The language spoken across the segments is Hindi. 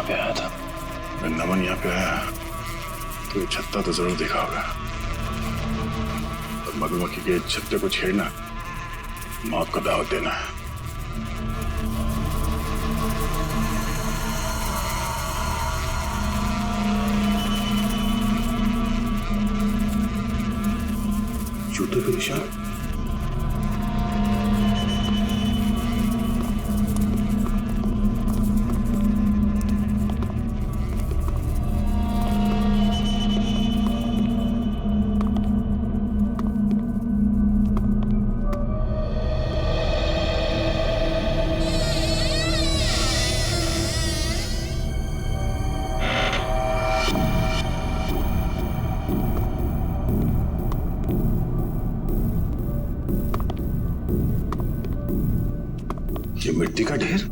पे आया था? मैं नमन यहाँ पे आया तो ये छत्ता तो जरूर देखा होगा। और मधुमक्खी के छत्ते को छेड़ना मौत को दावत देना है। जूते पे निशान। ये मिट्टी का ढेर।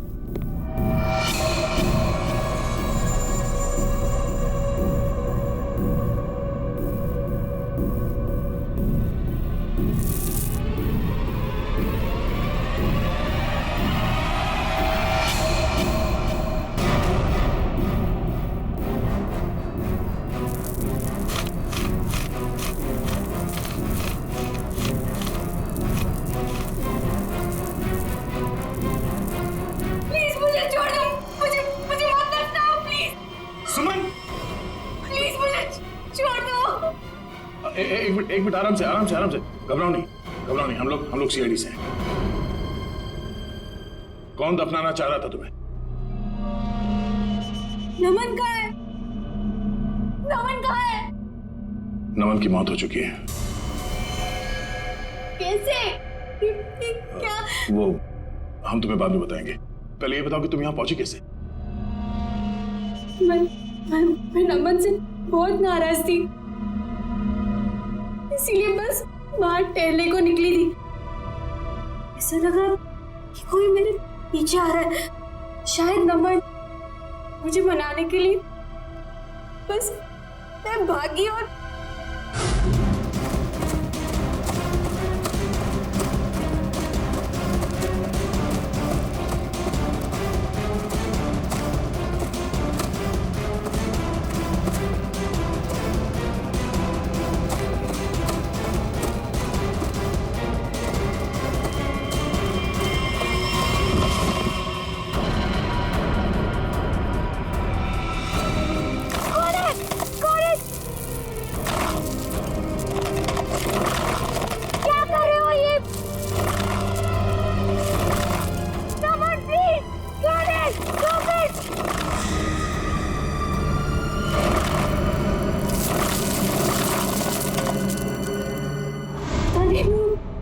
एक मिनट आराम से घबराओ नहीं। हम लोग सीआईडी से हैं। कौन दफनाना चाह रहा था तुम्हें? नमन कहाँ है? नमन कहाँ है? नमन की मौत हो चुकी है। कैसे? क्या? वो हम तुम्हें बाद में बताएंगे। पहले ये बताओ कि तुम यहाँ पहुंची कैसे? मैं नमन से बहुत नाराज थी, इसीलिए बस बाहर टहलने को निकली थी। ऐसा लगा कि कोई मेरे पीछे आ रहा है। शायद नमन मुझे मनाने के लिए बस मैं भागी और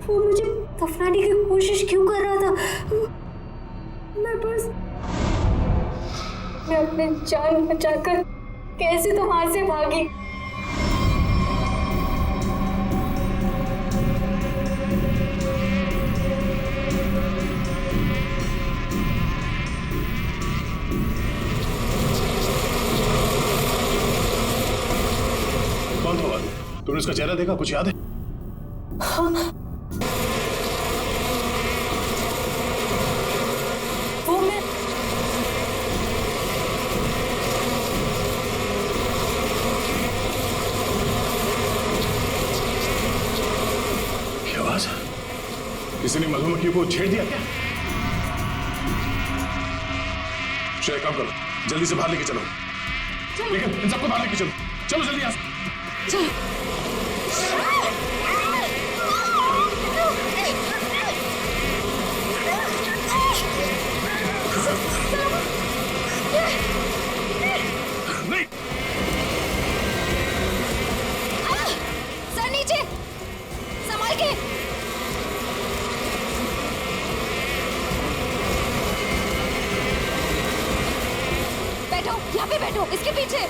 वो मुझे दफनाने की कोशिश क्यों कर रहा था? मैं अपने जान बचाकर कैसे तो वहां से भागी। कौन था? तुमने उसका चेहरा देखा? कुछ याद है? हाँ। किसी ने मधुमक्खी को छेड़ दिया क्या? श्रेय, काम करो, जल्दी से बाहर लेके चलो। लेकिन इन सबको बाहर लेके चलो। चलो जल्दी यहाँ से। चलो। नहीं। सर नीचे, संभाल के। यहाँ पे बैठो, इसके पीछे।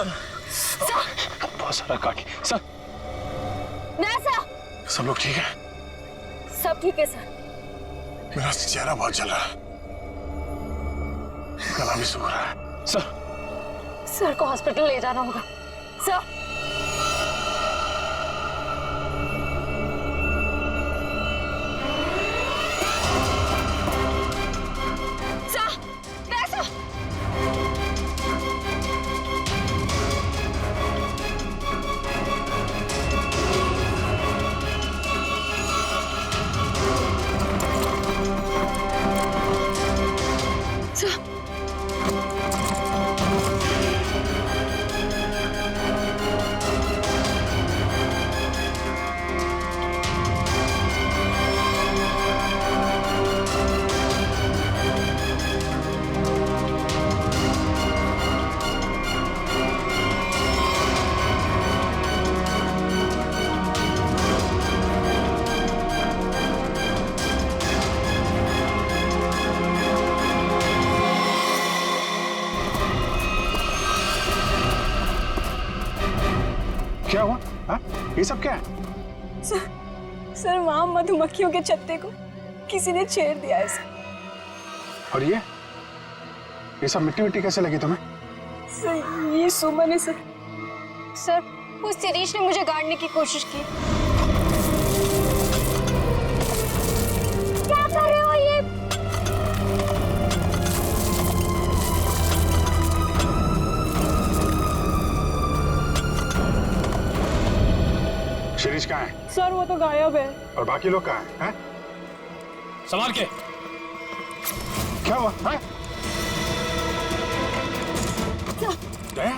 सर बहुत सारा काट सर। ना सर, सब लोग ठीक है? सब ठीक है सर। मेरा चेहरा बहुत जल रहा है, गला भी सूख रहा है। सर को हॉस्पिटल ले जाना होगा सर। क्या हुआ? हाँ? ये सब क्या है? सर वहां मधुमक्खियों के छत्ते को किसी ने छेड़ दिया है सर। और ये सब मिट्टी मिट्टी कैसे लगी तुम्हें? सर ये सुमन है सर। सर उस शिरीष ने मुझे गाड़ने की कोशिश की। क्या कर रहे हो ये? शिरीष कहाँ है? सर वो तो गायब है। और बाकी लोग कहाँ हैं? संभाल के। क्या हुआ? दया?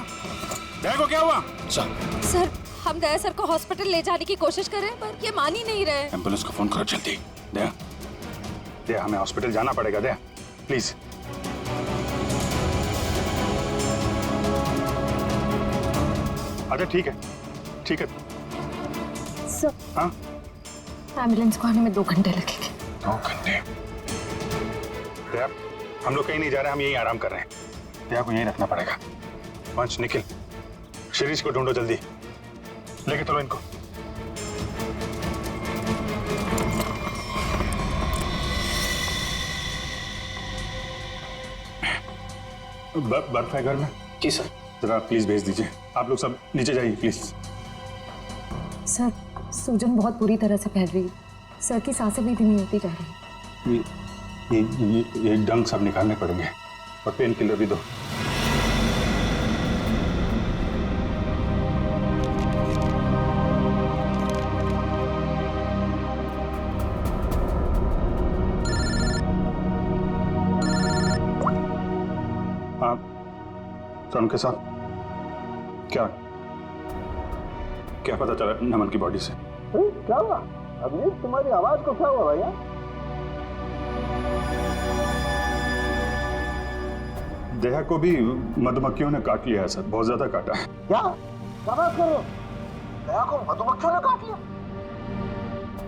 दया को क्या हुआ? सर हम दया सर को हॉस्पिटल ले जाने की कोशिश कर रहे हैं पर ये मान ही नहीं रहे। एम्बुलेंस को फोन करो जल्दी। दया, दया हमें हॉस्पिटल जाना पड़ेगा। दया प्लीज। अच्छा ठीक है, ठीक है। सर हाँ? एम्बुलेंस को आने में 2 घंटे लगेंगे। 2 घंटे? दया हम लोग कहीं नहीं जा रहे, हम यहीं आराम कर रहे हैं। दया को यहीं रखना पड़ेगा। पंच निखिल, शिरीष को ढूंढो जल्दी, लेके चलो इनको। बर्फ है घर में? जी सर। जरा प्लीज भेज दीजिए। आप लोग सब नीचे जाइए प्लीज। सर सूजन बहुत बुरी तरह से फैल रही है। सर की सांसें भी धीमी होती जा रही है। ये डंक सब निकालने पड़ेंगे और पेन किलर भी दो। हाँ सर के साथ क्या पता चला नमन की बॉडी से? क्या हुआ अभी? तुम्हारी आवाज को क्या हुआ भैया? दया को भी मधुमक्खियों ने काट लिया है सर, बहुत ज्यादा काटा है। क्या बात कर रहे हो? दया को मधुमक्खियों ने काट लिया?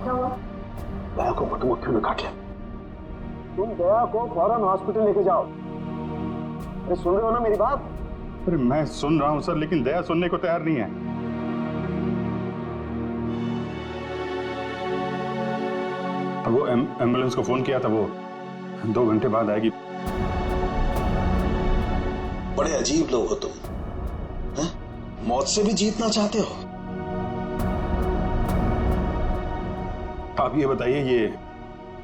क्या हुआ? दया को मधुमक्खियों ने काट लिया। तुम दया को फौरन हॉस्पिटल लेके जाओ। अरे सुन रहे हो ना मेरी बात? अरे मैं सुन रहा हूँ सर, लेकिन दया सुनने को तैयार नहीं है। अब वो एम्बुलेंस को फोन किया था, वो 2 घंटे बाद आएगी। बड़े अजीब लोग हो तुम, हैं? मौत से भी जीतना चाहते हो। आप ये बताइए, ये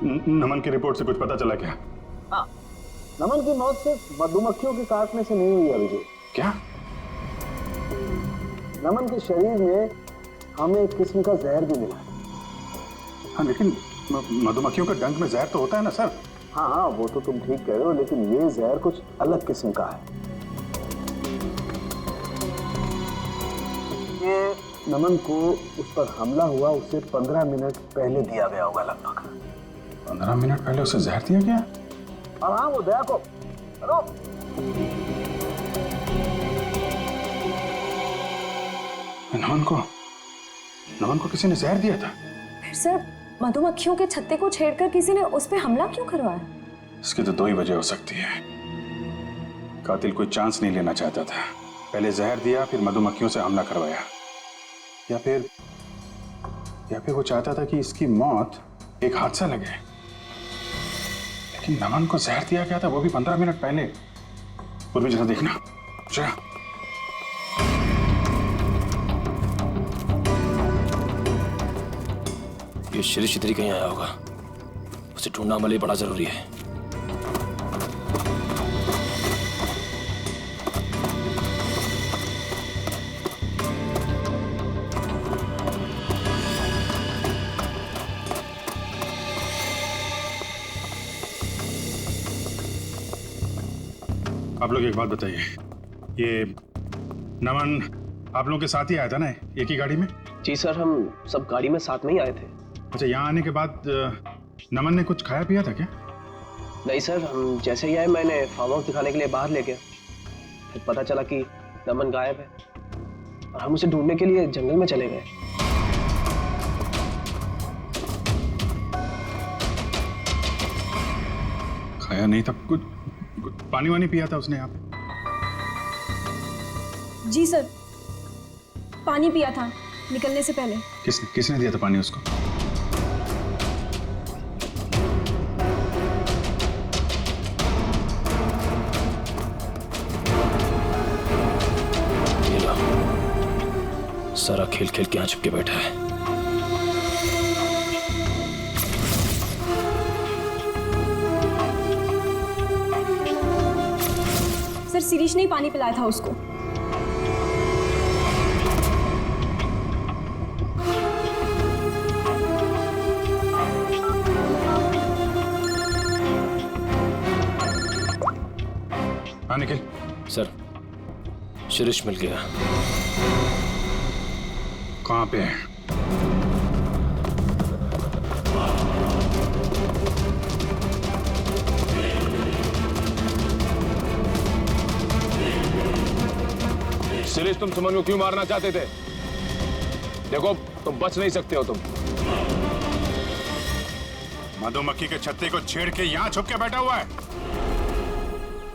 नमन की रिपोर्ट से कुछ पता चला क्या? हाँ, नमन की मौत सिर्फ मधुमक्खियों के काटने से नहीं हुई अभिजीत। क्या? नमन के शरीर में हमें एक किस्म का जहर भी मिला। हाँ लेकिन मधुमक्खियों के डंक में जहर तो होता है ना सर? हाँ वो तो तुम ठीक कह रहे हो, लेकिन ये जहर कुछ अलग किस्म का है। ये नमन को उस पर हमला हुआ उससे 15 मिनट पहले दिया गया होगा लगभग। 15 मिनट पहले उसे जहर दिया गया? और हाँ वो दया को, हेलो, नमन को किसी ने जहर दिया था? फिर सर मधुमक्खियों के छत्ते को छेड़कर किसी ने उस पर हमला क्यों करवाया? इसकी तो 2 ही वजह हो सकती है। कातिल कोई चांस नहीं लेना चाहता था पहले जहर दिया, फिर मधुमक्खियों से हमला करवाया, या फिर वो चाहता था कि इसकी मौत एक हादसा लगे। लेकिन नमन को जहर दिया गया था, वो भी 15 मिनट पहले। पूर्वी जरा देखना जरा। ये शिरीष इधर ही कहीं आया होगा, उसे ढूंढना हमारे लिए बड़ा जरूरी है। आप लोग एक बात बताइए, ये नमन आप लोगों के साथ ही आया था ना, एक ही गाड़ी में? जी सर, हम सब गाड़ी में साथ में ही आए थे। अच्छा, यहाँ आने के बाद नमन ने कुछ खाया पिया था क्या? नहीं सर, हम जैसे ही आए मैंने फार्म हाउस दिखाने के लिए बाहर ले गया, फिर पता चला कि नमन गायब है और हम उसे ढूंढने के लिए जंगल में चले गए। खाया नहीं था, कुछ पानी वानी पिया था उसने यहाँ पे? जी सर, पानी पिया था निकलने से पहले। किसने दिया था पानी उसको? ये लो, सारा खेल खेल के यहाँ चिपके बैठा है। सर, शिरीष ने ही पानी पिलाया था उसको। हाँ निखिल। सर, शिरीष मिल गया। कहाँ पे है? शिरीष, तुम सुमन को क्यों मारना चाहते थे? देखो, तुम बच नहीं सकते हो। तुम मधुमक्खी के छत्ते को छेड़ के यहाँ छुप के बैठा हुआ है।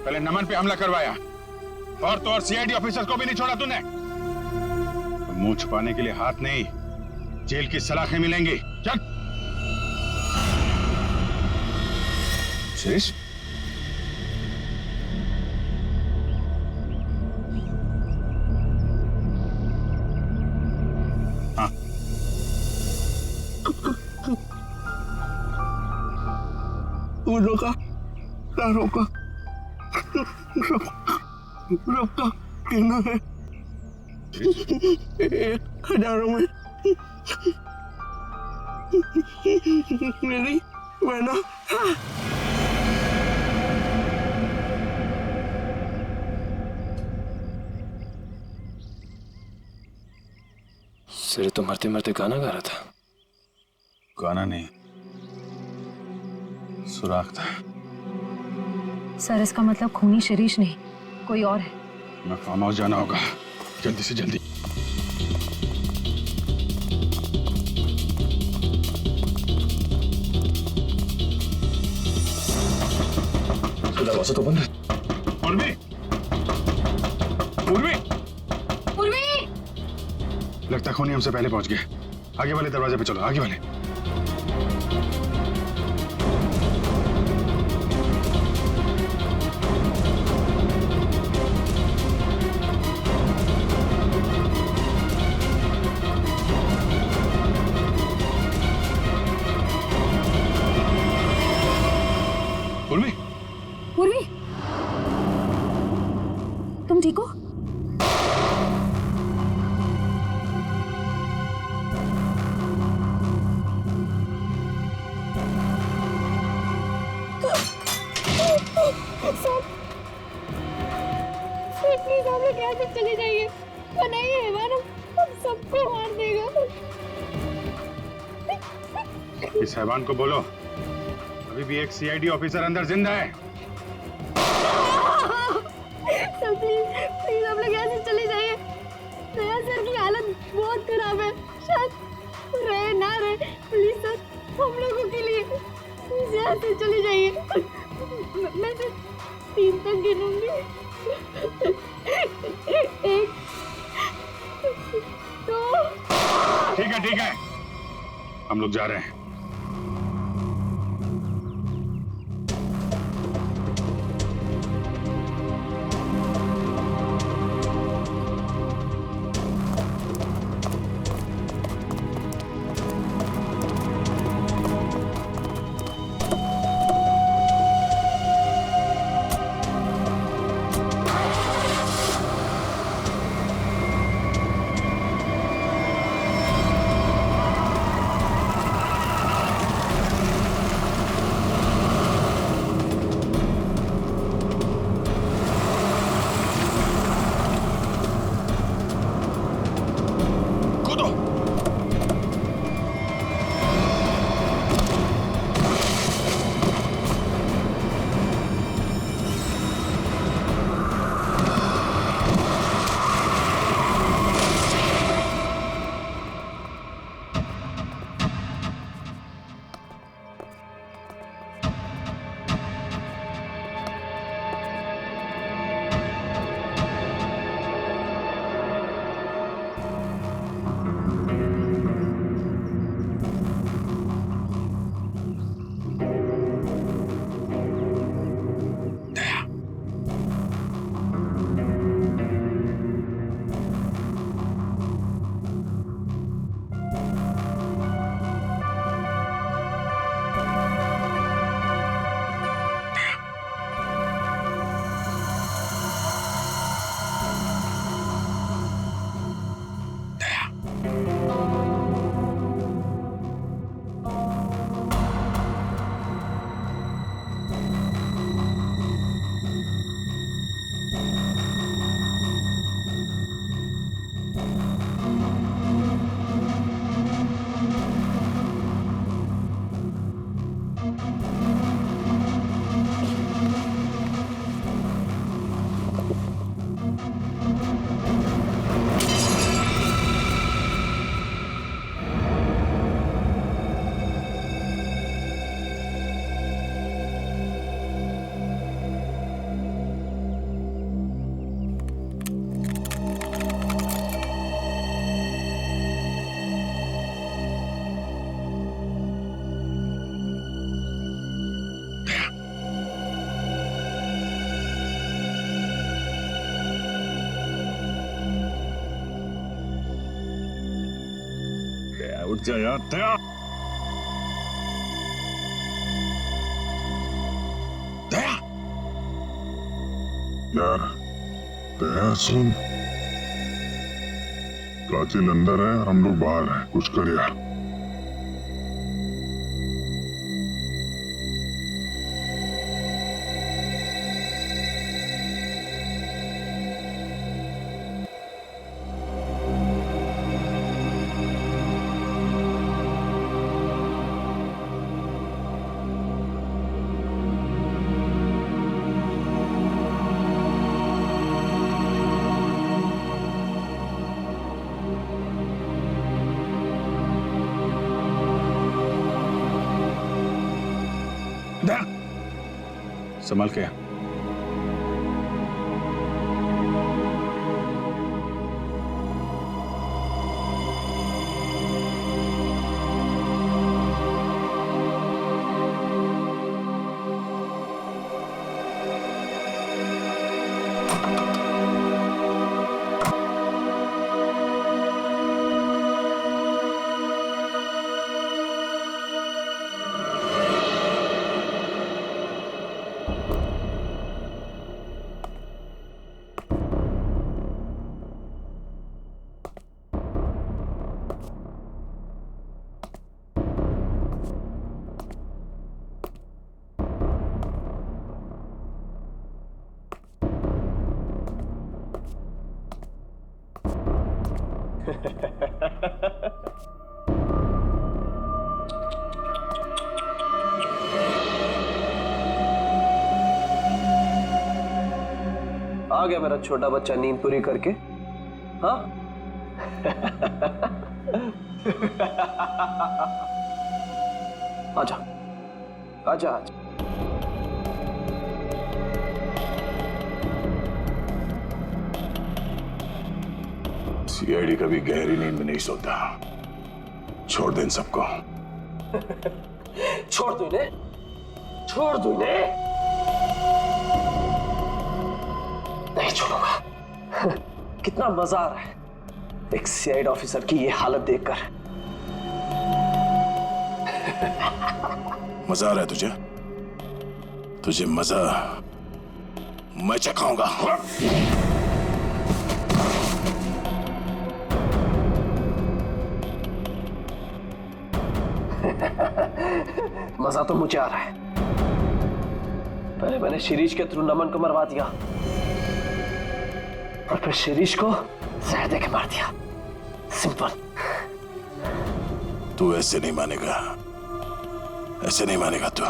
पहले नमन पे हमला करवाया और तो और सीआईडी ऑफिसर को भी नहीं छोड़ा तूने। तो मुंह छुपाने के लिए हाथ नहीं, जेल की सलाखें मिलेंगी। चल शिरीष। हाँ, रोका कहना है 1000 में मेरी बहना। सिरे तो मरते मरते गाना गा रहा था। गाना नहीं, सुराग था। सर, इसका मतलब खूनी शिरीष नहीं, कोई और है। मैं फार्म हाउस जाना होगा, जल्दी से जल्दी। दरवाजा तो बंद है। पूर्वी, पूर्वी, पूर्वी! लगता है खूनी हमसे पहले पहुंच गए। आगे वाले दरवाजे पे चलो, आगे वाले। पूर्वी, पूर्वी, तुम ठीक हो? प्लीज आप लोग यहाँ से चले जाइए, वरना ये हैवान हम सबको मार देगा। इस हैवान को बोलो अभी भी एक सीआईडी ऑफिसर अंदर जिंदा है। सर प्लीज आप लोग यहाँ से चले जाइए। दया सर की हालत बहुत खराब है, शायद रहे ना रहे। प्लीज सर, हम लोगों के लिए प्लीज यहाँ से चले जाइए। मैं सिर्फ 3 तक गिनूंगी। 1 ठीक है, हम लोग जा रहे हैं। उठ जा यार, दया। दया यार, दया सुन, कातिल अंदर है, हम लोग बाहर हैं, कुछ कर यार। संभाल के। आ गया मेरा छोटा बच्चा नींद पूरी करके। हाँ आजा आजा आजा। सीआईडी कभी गहरी नींद में नहीं सोता, छोड़ दे इन सबको। छोड़ दो इन्हें, छोड़ दो इन्हें। नहीं छोड़ूंगा। कितना मजा आ रहा है एक सीआईडी ऑफिसर की ये हालत देखकर। मजा आ रहा है तुझे? तुझे मजा मैं चखाऊंगा। मजा तो मुझे आ रहा है। पहले मैंने शिरीष के थ्रू नमन को मरवा दिया और फिर शिरीष को जहर देके मार दिया। सिंपल। तू ऐसे नहीं मानेगा, ऐसे नहीं मानेगा तू।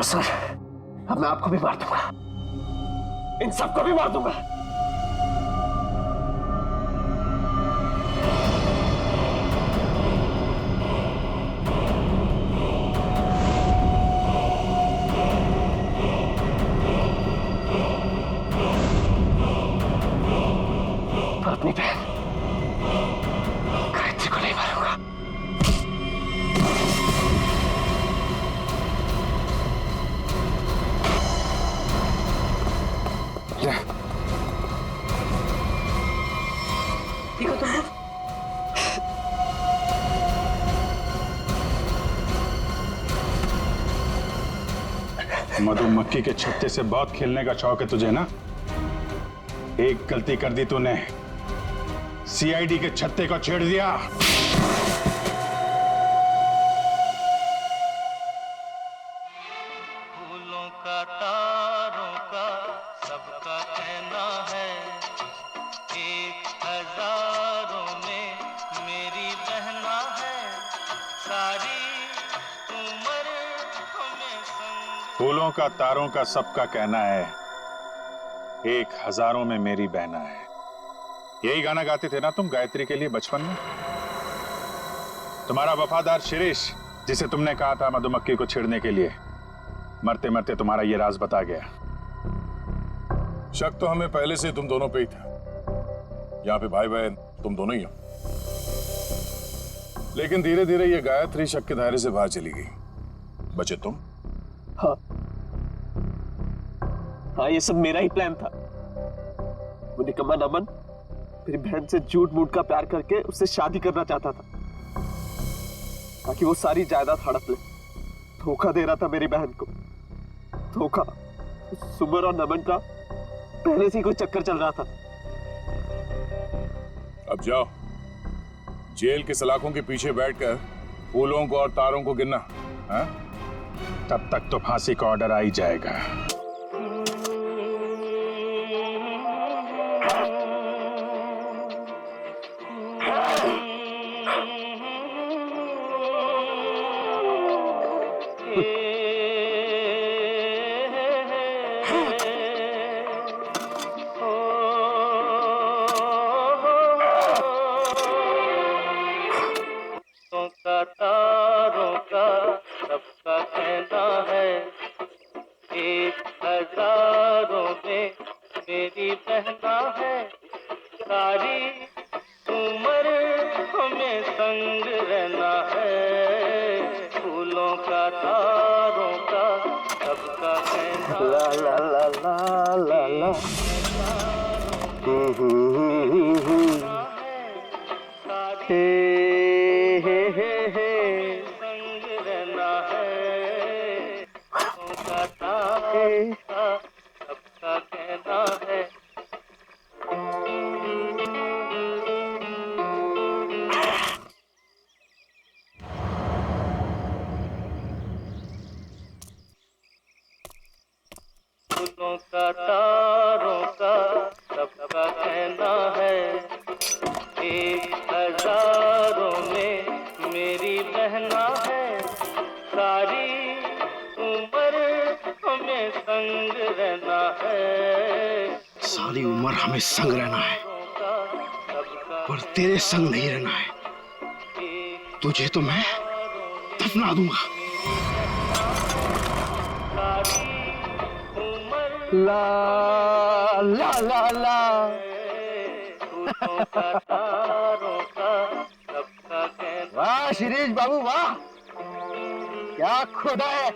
सर, अब मैं आपको भी मार दूंगा, इन सबको भी मार दूंगा। पर अपनी बहन गायत्री को नहीं मारूंगा। ठीक हो तुम लोग? मधुमक्खी के छत्ते से बहुत खेलने का शौक है तुझे ना? एक गलती कर दी तूने, सीआईडी के छत्ते को छेड़ दिया। फूलों का तारों का सबका कहना है, एक हजारों में मेरी बहना है, सारी उम्र हमें संग। फूलों का तारों का सबका कहना है, एक हजारों में मेरी बहना है। यही गाना गाते थे ना तुम गायत्री के लिए बचपन में? तुम्हारा वफादार शिरीष, जिसे तुमने कहा था मधुमक्खी को छेड़ने के लिए, मरते मरते तुम्हारा ये राज बता गया। शक तो हमें पहले से तुम दोनों पे ही था। यहाँ पे भाई बहन तुम दोनों ही हो। लेकिन धीरे धीरे ये गायत्री शक के दायरे से बाहर चली गई, बचे तुम। हाँ, ये सब मेरा ही प्लान था। वो निकम्मा नमन मेरी बहन से झूठ मूठ का प्यार करके उससे शादी करना चाहता था ताकि वो सारी जायदाद हड़प ले। धोखा दे रहा था मेरी बहन को। धोखा। सुमर और नमन का पहले से ही कोई चक्कर चल रहा था। अब जाओ, जेल के सलाखों के पीछे बैठकर फूलों को और तारों को गिनना। हाँ? तब तक तो फांसी का ऑर्डर आ ही जाएगा। तारों का सबका कहना है, एक हजारों में मेरी बहना है, सारी उम्र हमें संग रहना है। फूलों का तारों का सबका कहना। ला ला ला ला ला ला। संग रहना है, सबका कहना है। फूलों का तारों का सबका कहना है, एक हजारों में मेरी बहना है, सारी उम्र हमें संग रहना है। सारी उम्र हमें संग रहना है, पर तेरे संग नहीं रहना है। तुझे तो मैं दफना दूंगा। ला ला ला ला। वाह शिरीष बाबू वाह, क्या खुदा है।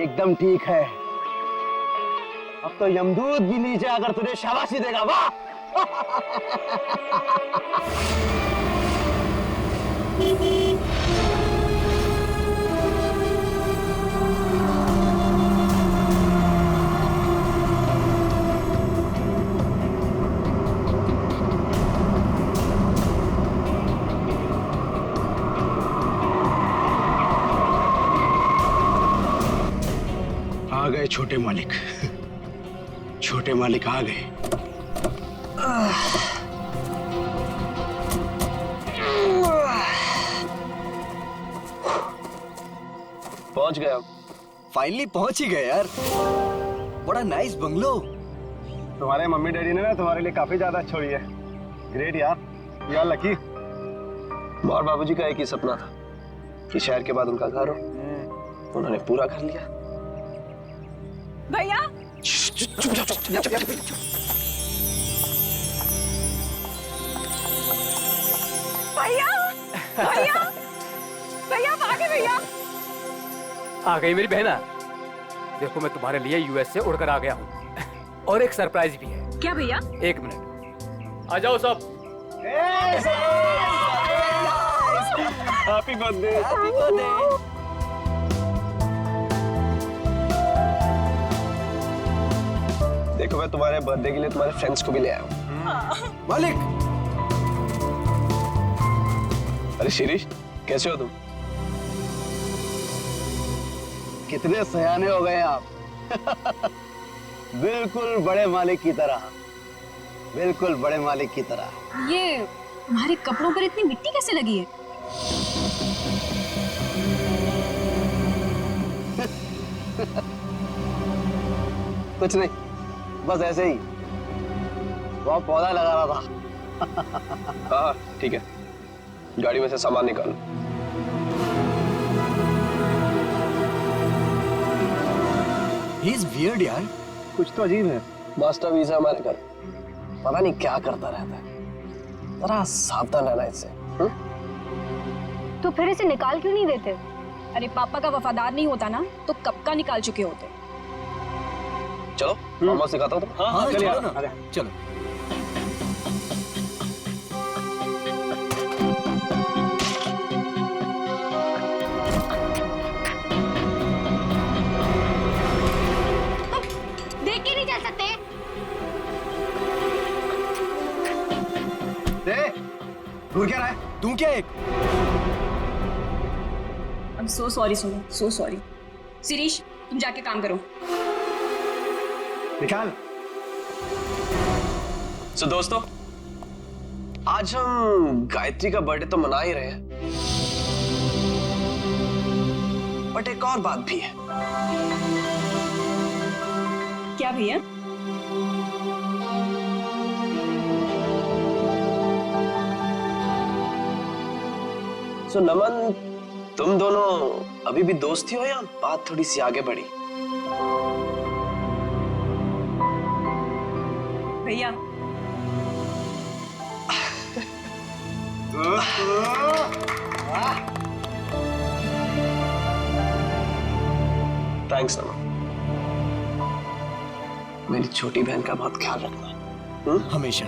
एकदम ठीक है। अब तो यमदूत भी नीचे आकर तुझे शाबाशी देगा। वाह। आ गए छोटे मालिक, छोटे मालिक आ गए। पहुंच गए। फाइनली पहुंच ही गए यार। बड़ा नाइस बंगलो। तुम्हारे मम्मी डैडी ने ना तुम्हारे लिए काफी ज्यादा छोड़ी है। ग्रेट यार, यार लकी। और बाबूजी का एक ही सपना था कि शहर के बाद उनका घर हो, उन्होंने पूरा कर लिया। भैया भैया भैया भैया भागे भैया। आ गई मेरी बहना। देखो मैं तुम्हारे लिए यूएस से उड़कर आ गया हूँ और एक सरप्राइज भी है। क्या भैया? एक मिनट, आ जाओ सब। Happy birthday. Happy birthday. देखो मैं तुम्हारे बर्थडे के लिए तुम्हारे फ्रेंड्स को भी ले आया हूँ। मालिक। अरे शिरीष कैसे हो तुम? कितने सयाने हो गए आप। बिल्कुल बड़े मालिक की तरह, बिल्कुल बड़े मालिक की तरह। ये तुम्हारे कपड़ों पर इतनी मिट्टी कैसे लगी है? कुछ नहीं, बस ऐसे ही वो पौधा लगा रहा था। हाँ ठीक है, गाड़ी में से सामान निकालो। He is weird यार। कुछ तो अजीब है। मास्टर वीजा हमारे घर, पता नहीं क्या करता रहता है। जरा सावधान रहना इससे। तो फिर इसे निकाल क्यों नहीं देते? अरे पापा का वफादार नहीं होता ना तो कब का निकाल चुके होते। चलो मामा सिखाता हूँ। हाँ चलो ना, चलो। देख के नहीं जा सकते? दूर क्या रहा है? तू क्या एक? I'm so sorry Sonu, so sorry। Shirish तुम जाके काम करो। निकाल। सो दोस्तों, आज हम गायत्री का बर्थडे तो मना ही रहे हैं, बट एक और बात भी है। क्या भैया? सो नमन, तुम दोनों अभी भी दोस्त ही हो या बात थोड़ी सी आगे बढ़ी? भैया थैंक्स नमन। मेरी छोटी बहन का बहुत ख्याल रखना। हमेशा।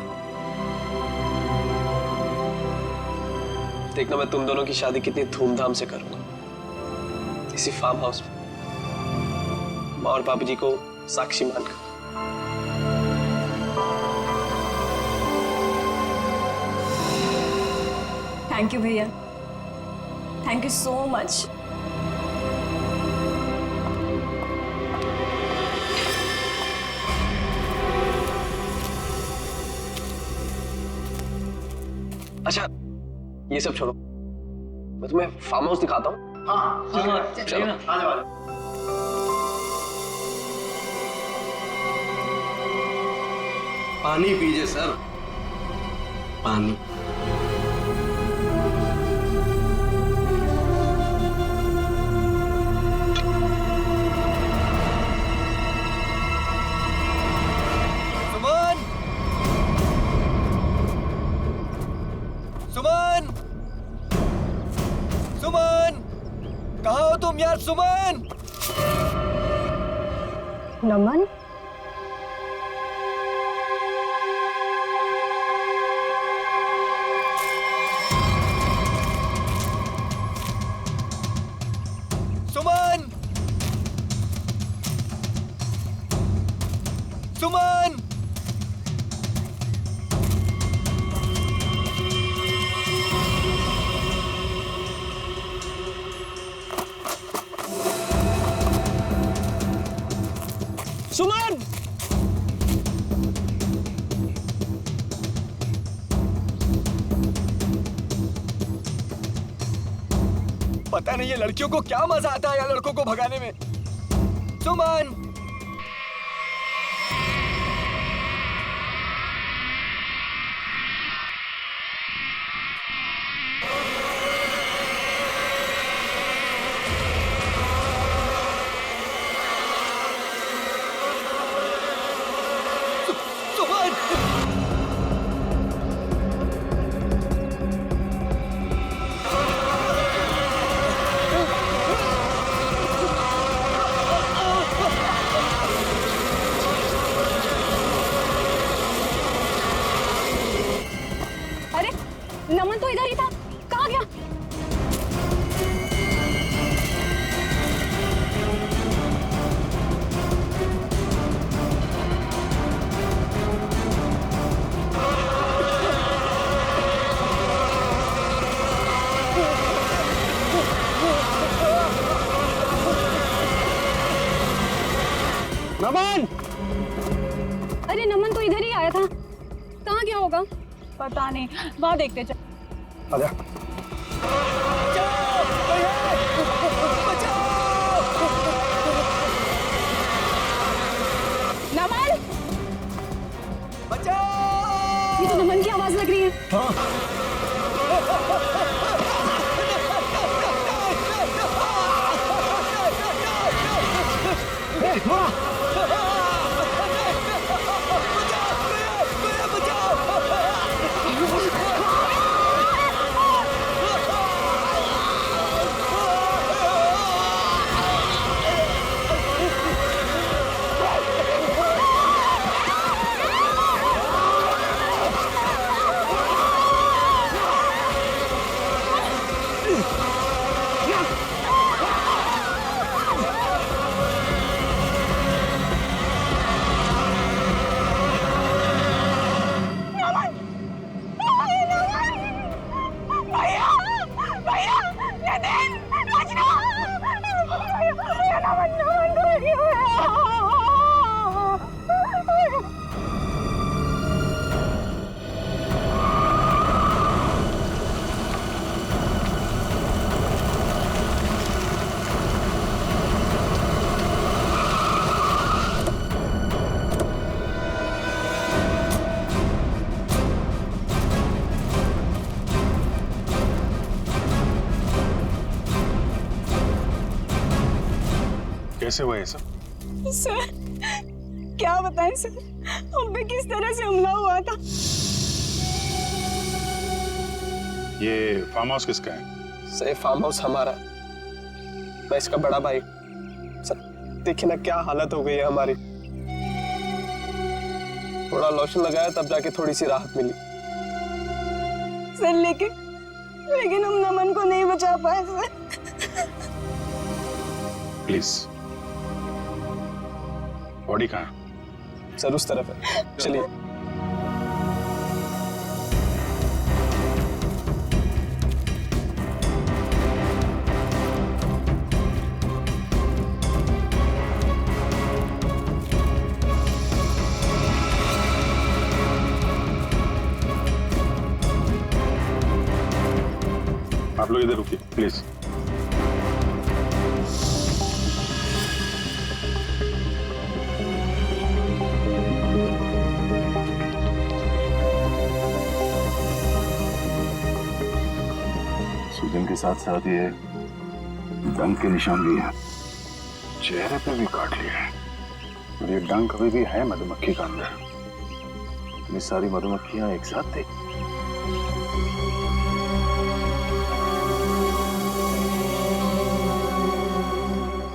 देखना मैं तुम दोनों की शादी कितनी धूमधाम से करूंगा, इसी फार्म हाउस में, माँ और पापा जी को साक्षी मानकर। थैंक यू भैया, थैंक यू सो मच। अच्छा ये सब छोड़ो, मैं तुम्हें फार्म हाउस दिखाता हूँ। हाँ चलिए ना, आ जाओ। पानी पीजिए सर, पानी। सुमन, सुमन, सुमन, कहाँ हो तुम यार? सुमन। नमन, सुमन, सुमन। सुमन! पता नहीं ये लड़कियों को क्या मजा आता है यार लड़कों को भगाने में। सुमन! अरे नमन तो इधर ही था, कहाँ गया? नमन! अरे नमन तो इधर ही आया था, कहाँ गया होगा? पता नहीं, वहां देखते चल। आजा। नमन! बचाओ! ये तो नमन की आवाज लग रही है। कैसे हुआ ये सब? सर क्या बताएं सर, हम पे किस तरह से हमला हुआ था। ये फार्म हाउस किसका है? सर फार्म हाउस हमारा, मैं इसका बड़ा भाई। सर देखिए ना क्या हालत हो गई है हमारी। थोड़ा लोशन लगाया तब जाके थोड़ी सी राहत मिली। सर लेकिन हम नमन को नहीं बचा पाए सर। प्लीज, बॉडी कहाँ है? सर उस तरफ है, चलिए। आप लोग इधर रुकिए प्लीज। के साथ साथ ये डंक के निशान भी हैं, चेहरे पे भी काट लिए हैं। और ये डंक अभी भी है मधुमक्खी का अंदर। ये सारी मधुमक्खियां एक साथ थी।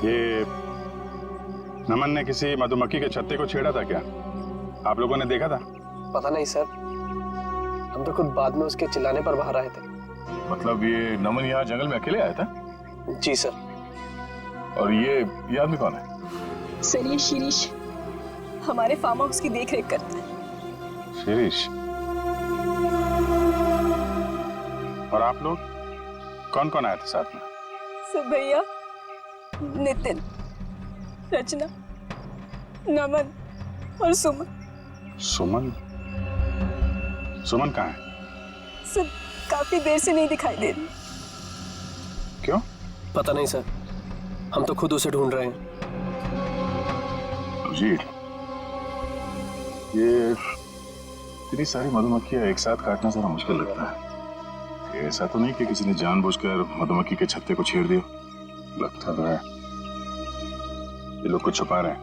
ये नमन ने किसी मधुमक्खी के छत्ते को छेड़ा था क्या? आप लोगों ने देखा था? पता नहीं सर, हम तो खुद बाद में उसके चिल्लाने पर बाहर आए थे। मतलब ये नमन यहाँ जंगल में अकेले आया था? जी सर। और ये आदमी कौन है? सर ये शिरीष हमारे फार्म हाउस की देख रेख करता है। शिरीष? और आप लोग कौन कौन आए थे साथ में? सर भैया, नितिन, रचना, नमन और सुमन। सुमन? सुमन कहाँ है? सर काफी देर से नहीं दिखाई दे रही। क्यों? पता नहीं सर, हम तो खुद उसे ढूंढ रहे हैं। जी, ये इतनी सारी मधुमक्खियां एक साथ काटना जरा मुश्किल लगता है। ये ऐसा तो नहीं कि किसी ने जानबूझकर मधुमक्खी के छत्ते को छेड़ दिया? लगता तो है ये लोग कुछ छुपा रहे हैं।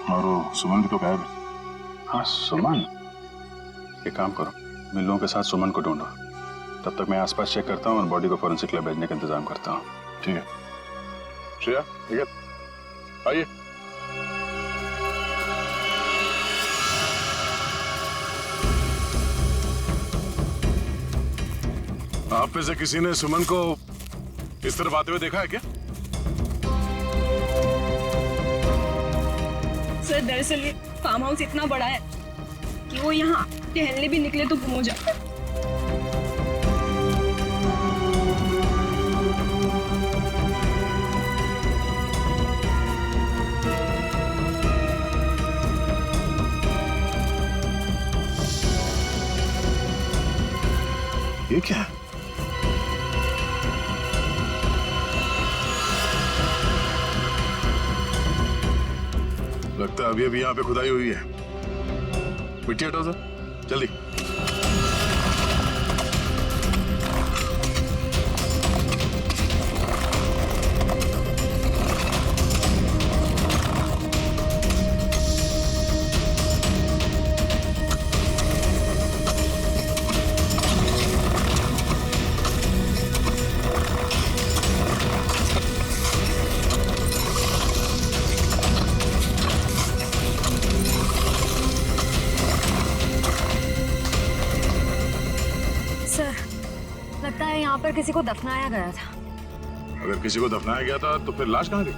और वो सुमन भी तो गायब है। हाँ सुमन, एक काम करो, मैं लोगों के साथ सुमन को ढूंढो। तब तक मैं आसपास चेक करता हूँ और बॉडी को फोरेंसिक लैब भेजने का इंतजाम करता हूँ। ठीक है श्रेया, ठीक है, आइए। आप में से किसी ने सुमन को इस तरफ आते हुए देखा है क्या? सर दरअसल ये फार्म हाउस इतना बड़ा है कि वो यहाँ टहलने भी निकले तो गुम हो जाता है। ये क्या है? लगता है अभी अभी यहाँ पे खुदाई हुई है। मिट्टी हटाओ सर, जल्दी। लगता है यहाँ पर किसी को दफनाया गया था। अगर किसी को दफनाया गया था तो फिर लाश कहाँ गई?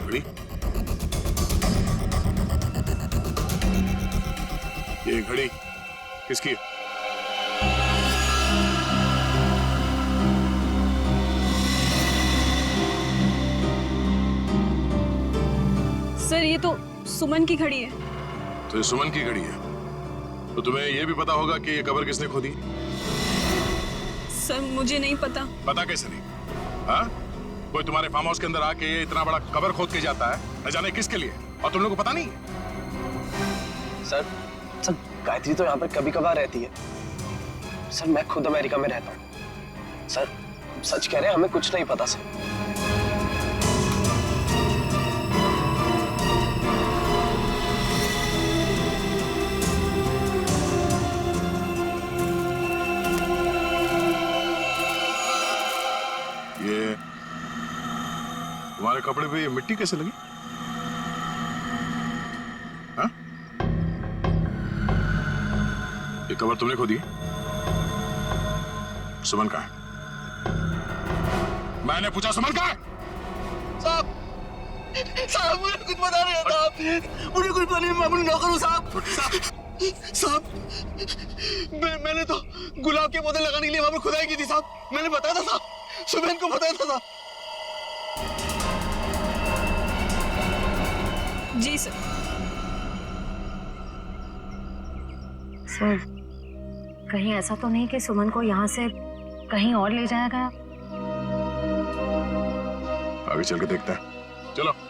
घड़ी? ये घड़ी किसकी है? सर ये तो सुमन की घड़ी है। तो ये सुमन की घड़ी है, तो तुम्हें यह भी पता होगा कि ये कब्र किसने खोदी? सर मुझे नहीं पता। पता कैसे नहीं? हाँ? कोई तुम्हारे फार्म हाउस के अंदर आके ये इतना बड़ा कब्र खोद के जाता है, न जाने किसके लिए, और तुम लोगों को पता नहीं है? सर गायत्री तो यहाँ पर कभी कभार रहती है। सर मैं खुद अमेरिका में रहता हूँ। सर सच कह रहे हैं, हमें कुछ नहीं पता सर। ये तुम्हारे कपड़े पे ये मिट्टी कैसे लगी? हाँ? ये कब्र तुमने खोदी है? सुमन कहाँ है? मैंने पूछा सुमन कहाँ है? साहब साहब मुझे कुछ पता नहीं है साहब, मुझे कुछ पता नहीं, मैं अपनी नौकर हूँ साहब। साहब मैंने तो गुलाब के पौधे लगाने के लिए वहां पर खुदाई की थी साहब, मैंने बताया था साहब, सुबह को बताया था साहब। जी सर। सर कहीं ऐसा तो नहीं कि सुमन को यहाँ से कहीं और ले जाया गया? आगे चल के देखते हैं, चलो।